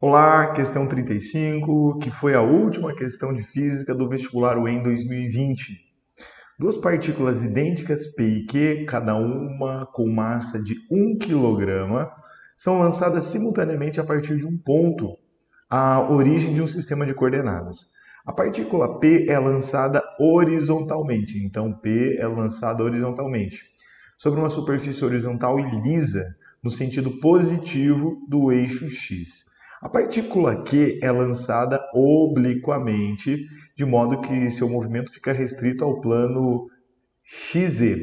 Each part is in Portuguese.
Olá, questão 35, que foi a última questão de física do vestibular UEM 2020. Duas partículas idênticas, P e Q, cada uma com massa de 1 kg, são lançadas simultaneamente a partir de um ponto, à origem de um sistema de coordenadas. A partícula P é lançada horizontalmente, então P é lançada horizontalmente, sobre uma superfície horizontal e lisa, no sentido positivo do eixo X. A partícula Q é lançada obliquamente, de modo que seu movimento fica restrito ao plano XZ.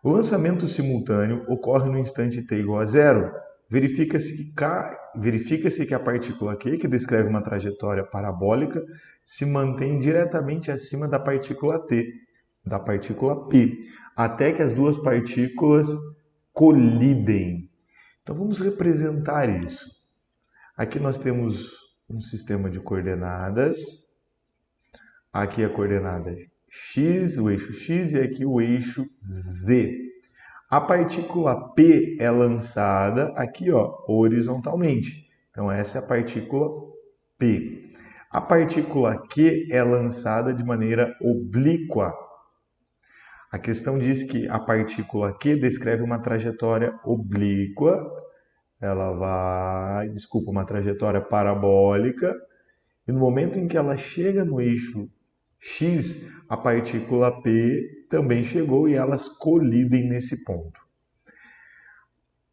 O lançamento simultâneo ocorre no instante t igual a zero. Verifica-se que a partícula Q, que descreve uma trajetória parabólica, se mantém diretamente acima da partícula T, da partícula P, até que as duas partículas colidem. Então vamos representar isso. Aqui nós temos um sistema de coordenadas. Aqui a coordenada x, o eixo x, e aqui o eixo z. A partícula P é lançada aqui, ó, horizontalmente. Então essa é a partícula P. A partícula Q é lançada de maneira oblíqua. A questão diz que a partícula Q descreve uma trajetória oblíqua. Ela vai, uma trajetória parabólica. E no momento em que ela chega no eixo X, a partícula P também chegou e elas colidem nesse ponto.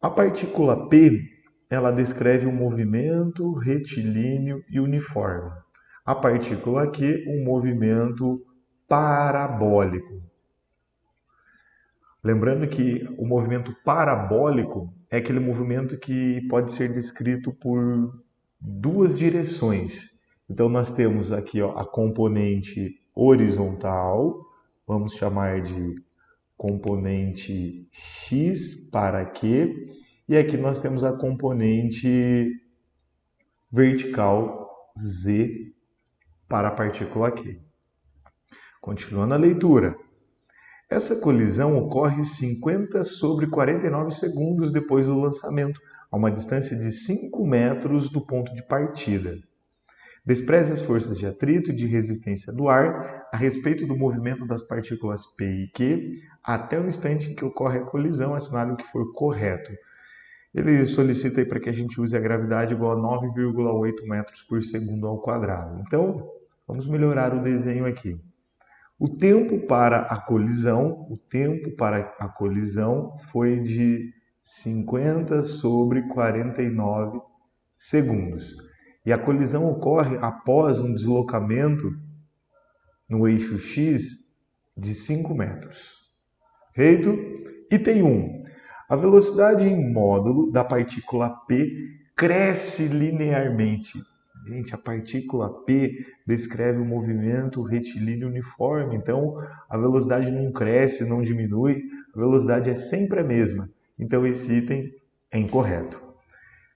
A partícula P, ela descreve um movimento retilíneo e uniforme. A partícula Q, um movimento parabólico. Lembrando que o movimento parabólico é aquele movimento que pode ser descrito por duas direções. Então nós temos aqui, ó, a componente horizontal, vamos chamar de componente x para q, e aqui nós temos a componente vertical z para a partícula q. Continuando a leitura. Essa colisão ocorre 50 sobre 49 segundos depois do lançamento, a uma distância de 5 metros do ponto de partida. Despreze as forças de atrito e de resistência do ar a respeito do movimento das partículas P e Q até o instante em que ocorre a colisão, assinale o que for correto. Ele solicita para que a gente use a gravidade igual a 9,8 metros por segundo ao quadrado. Então, vamos melhorar o desenho aqui. O tempo para a colisão foi de 50 sobre 49 segundos. E a colisão ocorre após um deslocamento no eixo X de 5 metros. Feito? Item 1. A velocidade em módulo da partícula P cresce linearmente. Gente, a partícula P descreve o movimento retilíneo uniforme, então a velocidade não cresce, não diminui, a velocidade é sempre a mesma. Então esse item é incorreto.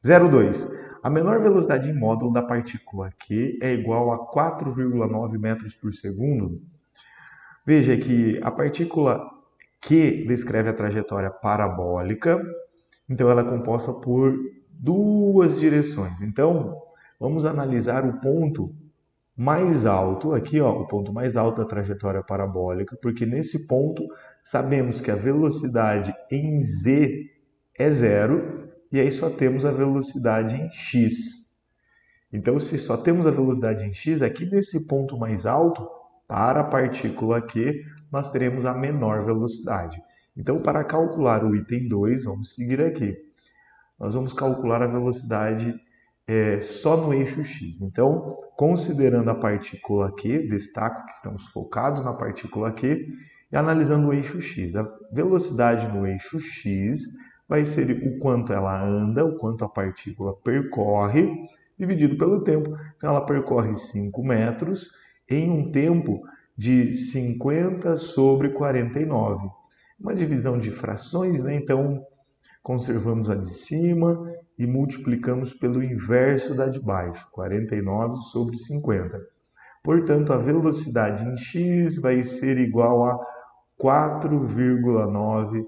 02. A menor velocidade em módulo da partícula Q é igual a 4,9 metros por segundo. Veja que a partícula Q descreve a trajetória parabólica, então ela é composta por duas direções. Então, vamos analisar o ponto mais alto, aqui ó, o ponto mais alto da trajetória parabólica, porque nesse ponto sabemos que a velocidade em z é zero, e aí só temos a velocidade em x. Então, se só temos a velocidade em x, aqui nesse ponto mais alto, para a partícula Q, nós teremos a menor velocidade. Então, para calcular o item 2, vamos seguir aqui. Nós vamos calcular a velocidade só no eixo x. Então, considerando a partícula Q, destaco que estamos focados na partícula Q, e analisando o eixo x. A velocidade no eixo x vai ser o quanto ela anda, o quanto a partícula percorre, dividido pelo tempo. Então, ela percorre 5 metros em um tempo de 50 sobre 49. Uma divisão de frações, né? Então, conservamos a de cima e multiplicamos pelo inverso da de baixo, 49 sobre 50. Portanto, a velocidade em x vai ser igual a 4,9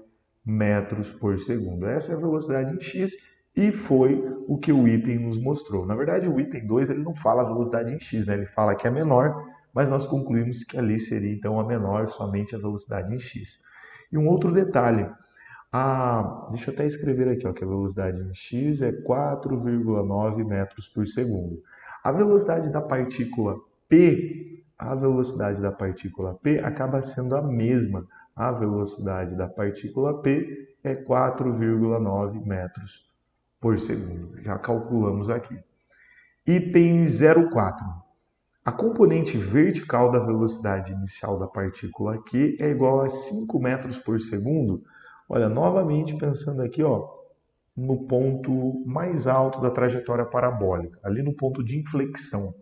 metros por segundo. Essa é a velocidade em x E foi o que o item nos mostrou. Na verdade, o item 2 ele não fala a velocidade em x, né? Ele fala que é menor, mas nós concluímos que ali seria então a menor, somente a velocidade em x. E um outro detalhe, deixa eu até escrever aqui, ó, que a velocidade em x é 4,9 metros por segundo. A velocidade da partícula P, acaba sendo a mesma. A velocidade da partícula P é 4,9 metros por segundo. Já calculamos aqui. Item 04. A componente vertical da velocidade inicial da partícula Q é igual a 5 metros por segundo. Olha, novamente pensando aqui, ó, no ponto mais alto da trajetória parabólica, ali no ponto de inflexão.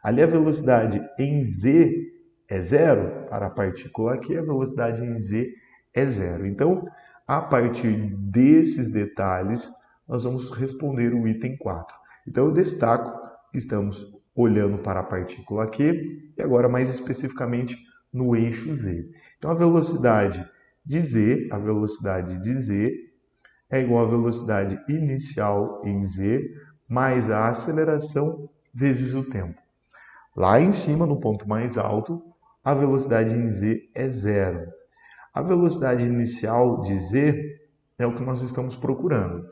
Ali a velocidade em z é zero para a partícula Q, a velocidade em z é zero. Então, a partir desses detalhes, nós vamos responder o item 4. Então, eu destaco que estamos olhando para a partícula Q e agora mais especificamente no eixo Z. Então, a velocidade de Z é igual à velocidade inicial em Z mais a aceleração vezes o tempo. Lá em cima, no ponto mais alto, a velocidade em Z é zero. A velocidade inicial de Z é o que nós estamos procurando.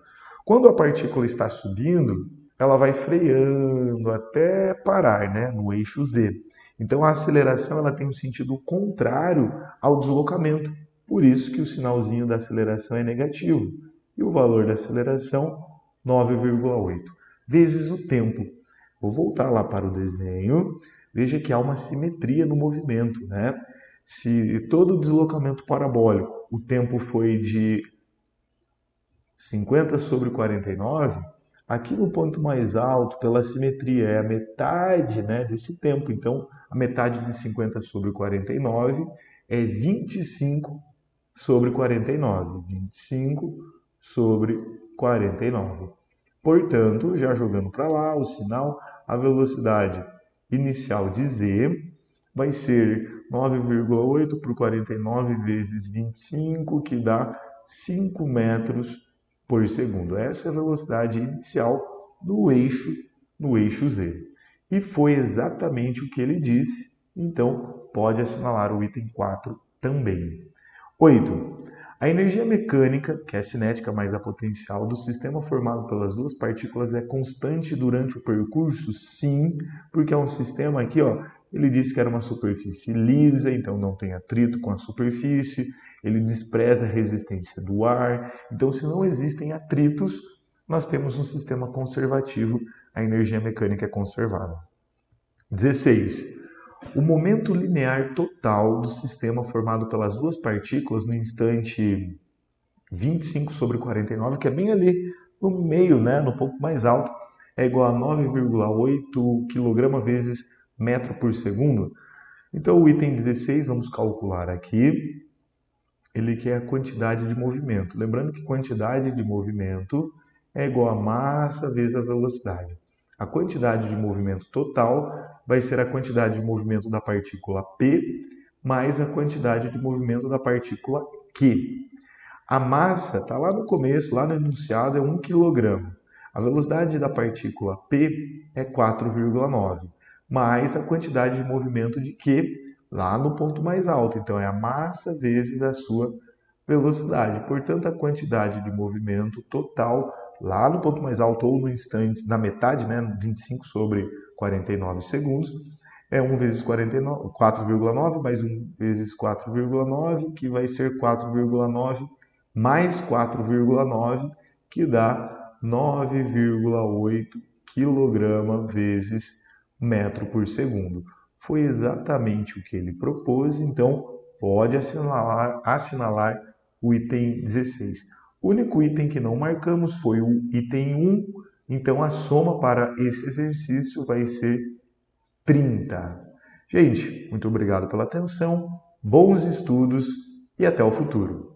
Quando a partícula está subindo, ela vai freando até parar, né, no eixo Z. Então a aceleração ela tem um sentido contrário ao deslocamento. Por isso que o sinalzinho da aceleração é negativo. E o valor da aceleração, 9,8. Vezes o tempo. Vou voltar lá para o desenho. Veja que há uma simetria no movimento, né? Se todo o deslocamento parabólico, o tempo foi de 50 sobre 49, aqui no ponto mais alto, pela simetria, é a metade, né, desse tempo. Então, a metade de 50 sobre 49 é 25 sobre 49. 25 sobre 49. Portanto, já jogando para lá o sinal, a velocidade inicial de Z vai ser 9,8 por 49 vezes 25, que dá 5 metros por segundo. Essa é a velocidade inicial no eixo Z. E foi exatamente o que ele disse, então pode assinalar o item 4 também. 8. A energia mecânica, que é a cinética mais a potencial, do sistema formado pelas duas partículas é constante durante o percurso? Sim, porque é um sistema aqui, ó, ele disse que era uma superfície lisa, então não tem atrito com a superfície, ele despreza a resistência do ar. Então, se não existem atritos, nós temos um sistema conservativo, a energia mecânica é conservada. 16. O momento linear total do sistema formado pelas duas partículas no instante 25 sobre 49, que é bem ali no meio, né, no ponto mais alto, é igual a 9,8 kg vezes metro por segundo. Então, o item 16, vamos calcular aqui, ele quer a quantidade de movimento. Lembrando que quantidade de movimento é igual a massa vezes a velocidade. A quantidade de movimento total vai ser a quantidade de movimento da partícula P mais a quantidade de movimento da partícula Q. A massa está lá no começo, lá no enunciado, é 1 kg. A velocidade da partícula P é 4,9, mais a quantidade de movimento de Q lá no ponto mais alto. Então, é a massa vezes a sua velocidade. Portanto, a quantidade de movimento total lá no ponto mais alto ou no instante, na metade, né, 25 sobre 49 segundos, é 1 vezes 4,9 mais 1 vezes 4,9, que vai ser 4,9 mais 4,9, que dá 9,8 kg vezes metro por segundo. Foi exatamente o que ele propôs, então pode assinalar o item 16. O único item que não marcamos foi o item 1, então a soma para esse exercício vai ser 30. Gente, muito obrigado pela atenção, bons estudos e até o futuro.